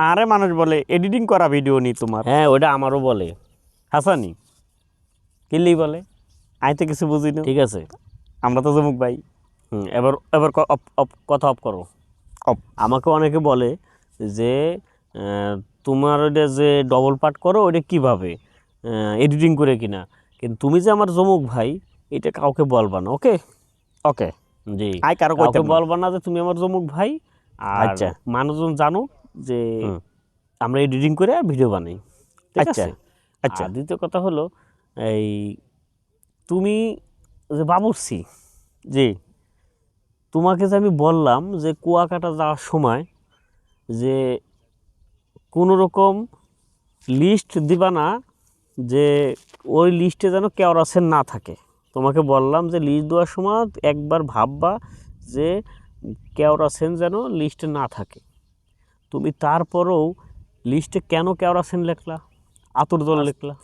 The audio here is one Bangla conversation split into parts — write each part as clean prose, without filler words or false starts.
আরে মানুষ বলে এডিটিং করা ভিডিও নি তোমার। হ্যাঁ ওটা আমারও বলে। হাসানি কিল্লি বলে, আই তো কিছু বুঝি না। ঠিক আছে, আমরা তো জমুক ভাই। এবার এবার কথা অফ করো। আমাকে অনেকে বলে যে তোমার ওইটা যে ডবল পার্ট করো ওইটা কীভাবে এডিটিং করে কিনা, কিন্তু তুমি যে আমার জমুক ভাই এটা কাউকে বলবা না। ওকে ওকে জি, আই কারো কাউকে কইতাম না। বলবা না যে তুমি আমার জমুক ভাই। আর আচ্ছা। মানুষজন জানো যে আমরা এডিটিং করে ভিডিও বানাই। ঠিক আচ্ছা আছে। আচ্ছা আর দ্বিতীয় কথা হলো এই তুমি যে বাবুর্চি, জি তোমাকে যে আমি বললাম যে কুয়াকাটা যাওয়ার সময় যে কোনো রকম লিস্ট দিবা না, যে ওই লিস্টে যেন কেওড়াছেন না থাকে। তোমাকে বললাম যে লিস্ট দেওয়ার সময় একবার ভাববা যে কেওড়াছেন যেন লিস্টে না থাকে। তুমি তারপরেও লিস্টে কেন কেওড়াছেন লিখলা, আতর জল লিখলা?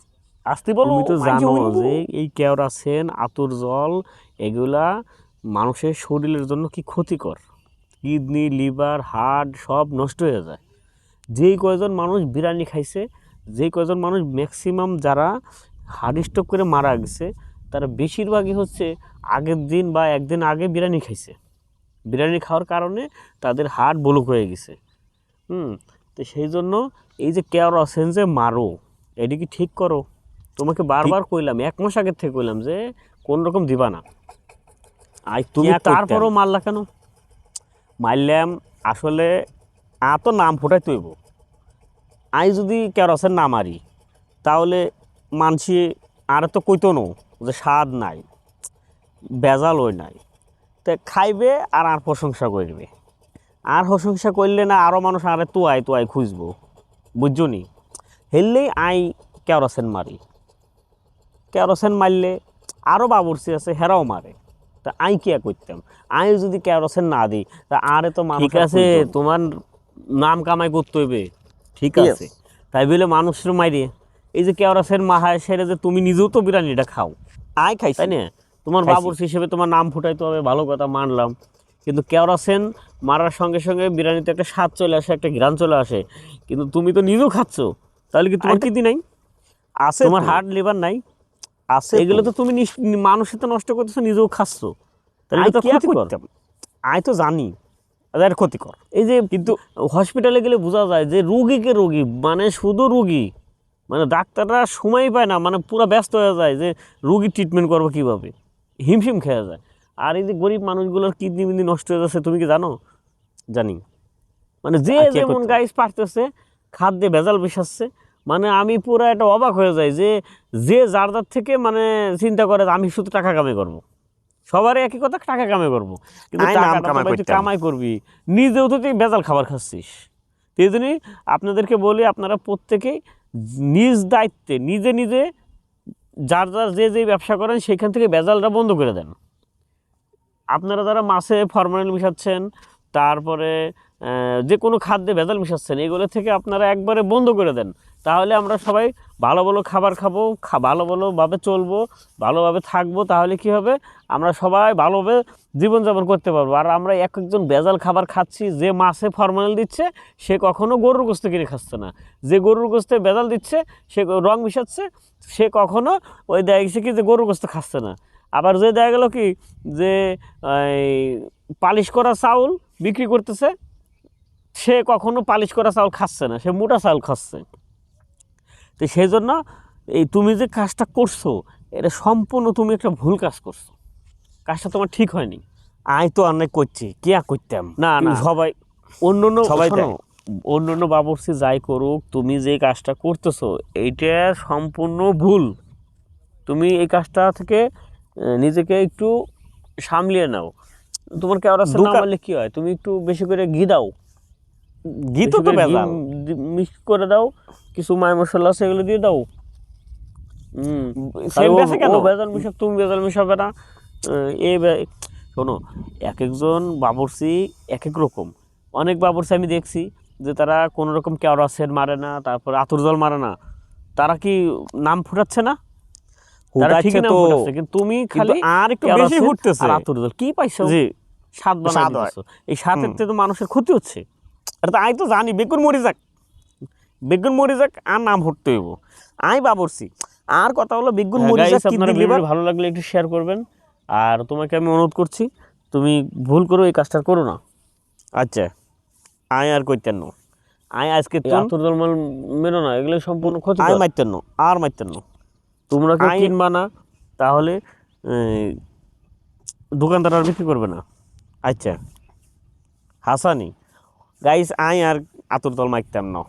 আসতে বলো। তুমি তো জানো যে এই কেওড়াছেন আতর জল এগুলা মানুষের শরীরের জন্য কি ক্ষতিকর। কিডনি, লিভার, হার্ট সব নষ্ট হয়ে যায়। যেই কয়জন মানুষ বিরিয়ানি খাইছে, যেই কয়জন মানুষ ম্যাক্সিমাম যারা হার্ট স্ট্রোক করে মারা গেছে, তারা বেশিরভাগই হচ্ছে আগের দিন বা একদিন আগে বিরিয়ানি খাইছে। বিরিয়ানি খাওয়ার কারণে তাদের হার্ট ব্লক হয়ে গেছে। তো সেই জন্য এই যে কেওড়াছেন যে মারো, এটি কি ঠিক করো? তোমাকে বারবার কইলাম, 1 মাস আগের থেকে কইলাম যে কোন রকম দিবা না। আর তুমি তারপরও মারলা কেন? মারলাম আসলে তো নাম ফুটাই তৈব। আই যদি কেরোসিন না মারি তাহলে মানসি আর তো কইতো নো যে স্বাদ নাই, বেজাল ওই নাই, তো খাইবে আর প্রশংসা করবে। আর প্রশংসা করলে না আরও মানুষ আরে তুয়াই খুঁজবো, বুঝছো নি? হেললেই আই কেরোসিন মারি। কেরোসিন মারলে আরও বাবুর্চি আছে হেরাও মারে, তা আই কি করতাম? আই যদি কেরোসিন না দিই তা আরে তো মানুষ। ঠিক আছে, তোমার নাম কামাই করতে হইবে, ঠিক আছে, তাই বলে মানুষের মাইরে এই যে কেওড়াছেন মাহায় সেরে যে তুমি নিজেও তো বিরিয়ানিটা খাও, আই খাই তাই না? তোমার বাবুর্চি হিসেবে তোমার নাম ফুটাইতে হবে, ভালো কথা মানলাম। কিন্তু কেওড়াছেন মারার সঙ্গে সঙ্গে বিরিয়ানিতে একটা স্বাদ চলে আসে, একটা ঘ্রাণ চলে আসে, কিন্তু তুমি তো নিজেও খাচ্ছ, তাহলে কি তোমার কিডনি নাই? আছে, তোমার হার্ট লিভার নাই? আছে। এগুলো তো তুমি মানুষের তো নষ্ট করতেছো, নিজেও খাচ্ছ, তাহলে তো ক্ষতিকর। আই তো জানি এদের ক্ষতিকর। এই যে কিন্তু হসপিটালে গেলে বোঝা যায় যে রুগীকে রুগী মানে শুধু রুগী, মানে ডাক্তাররা সময় পায় না, মানে পুরো ব্যস্ত হয়ে যায় যে রুগীর ট্রিটমেন্ট করবো কীভাবে, হিমশিম খেয়ে যায়। আর এই যে গরিব মানুষগুলোর কিডনি মিডনি নষ্ট হয়ে যাচ্ছে, তুমি কি জানো? জানি। মানে যে যেমন গাইস পারতেছে খাদ্যে ভেজাল মিশাচ্ছে, মানে আমি পুরো একটা অবাক হয়ে যাই যে যার থেকে মানে চিন্তা করে আমি শুধু টাকা কামাই করবো। সবারই একই কথা, টাকা কামাই করবো, কিন্তু তুই কামাই করবি, নিজেও তো তুই ভেজাল খাবার খাচ্ছিস। এই জন্যই আপনাদেরকে বলি, আপনারা প্রত্যেকেই নিজ দায়িত্বে নিজে নিজে যার যে ব্যবসা করেন সেখান থেকে ভেজালটা বন্ধ করে দেন। আপনারা যারা মাছে ফরমালিন মিশাচ্ছেন, তারপরে যে কোনো খাদ্যে ভেজাল মিশাচ্ছেন, এগুলো থেকে আপনারা একবারে বন্ধ করে দেন। তাহলে আমরা সবাই ভালো ভালো খাবার খাবো, ভালো ভালোভাবে চলবো, ভালোভাবে থাকবো। তাহলে কি হবে, আমরা সবাই ভালোভাবে জীবনযাপন করতে পারবো। আর আমরা একজন ভেজাল খাবার খাচ্ছি, যে মাছে ফরমালিন দিচ্ছে সে কখনো গরুর গোস্ত কিনে খাচ্ছে না, যে গরুর গোস্তে ভেজাল দিচ্ছে সে রং মিশাচ্ছে, সে কখনো ওই দেখা গেছে কি যে গরুর গোস্ত খাচ্ছে না। আবার যে দেখা গেল কি যে পালিশ করা চাউল বিক্রি করতেছে, সে কখনো পালিশ করা চাউল খাচ্ছে না, সে মোটা চাউল খাচ্ছে। তো সেই জন্য এই তুমি যে কাজটা করছো এটা সম্পূর্ণ তুমি একটা ভুল কাজ করছো, কাজটা তোমার ঠিক হয়নি। আই তো অনেক করছি, কি করতাম না না সবাই অন্য বাবুর্চি যাই করুক, তুমি যে কাজটা করতেছো এইটা সম্পূর্ণ ভুল। তুমি এই কাজটা থেকে নিজেকে একটু সামলিয়ে নাও। তোমার কেওড়াছেন না মারলে কি হয়, তুমি একটু বেশি করে ঘি দাও, ঘি তো মিক্স করে দাও, কিছু মায় মশলা আছে এগুলো দিয়ে দাও। ভেজাল মিশাক, তুমি ভেজাল মিশাবে না। শোনো, এক একজন বাবুর্চি এক এক রকম। অনেক বাবুর্চি আমি দেখছি যে তারা কোনো রকম কেওড়াছেন মারে না, তারপর আতর জল মারে না, তারা কি নাম ফুটাচ্ছে না? কিন্তু তুমি খালি আর একটু বেশি ফুটতেছে আর আতর জল কি পাইছো, জি স্বাদ বানাচ্ছো, এই স্বাদের থেকে তো মানুষের ক্ষতি হচ্ছে। আর তো আই তো জানি বেকুর মরি যাক, বেগুন মরিচাক আর নাম হটতে হইব। আমি বাবরছি আর কথা হলো বেগুন মরিচাক গাইস, আপনারা কিডনি লিভার। ভিডিও ভালো লাগলে একটু শেয়ার করবেন, আর তোমাকে আমি অনুরোধ করছি তুমি ভুল করো, এই কাজটা করো না। আচ্ছা আয় আর কইতেন না, আয় আজকে এই তো আতর জল মাল মেরো না, এগুলো সম্পূর্ণ ক্ষতি। আয় মারতেন না আর মারতেন না। তোমরা কেউ আই- কিনবা না, তাহলে দোকানদার আর বিক্রি করবে না। আচ্ছা হাসানি গাইস আয় আর আতর দল মারতাম না।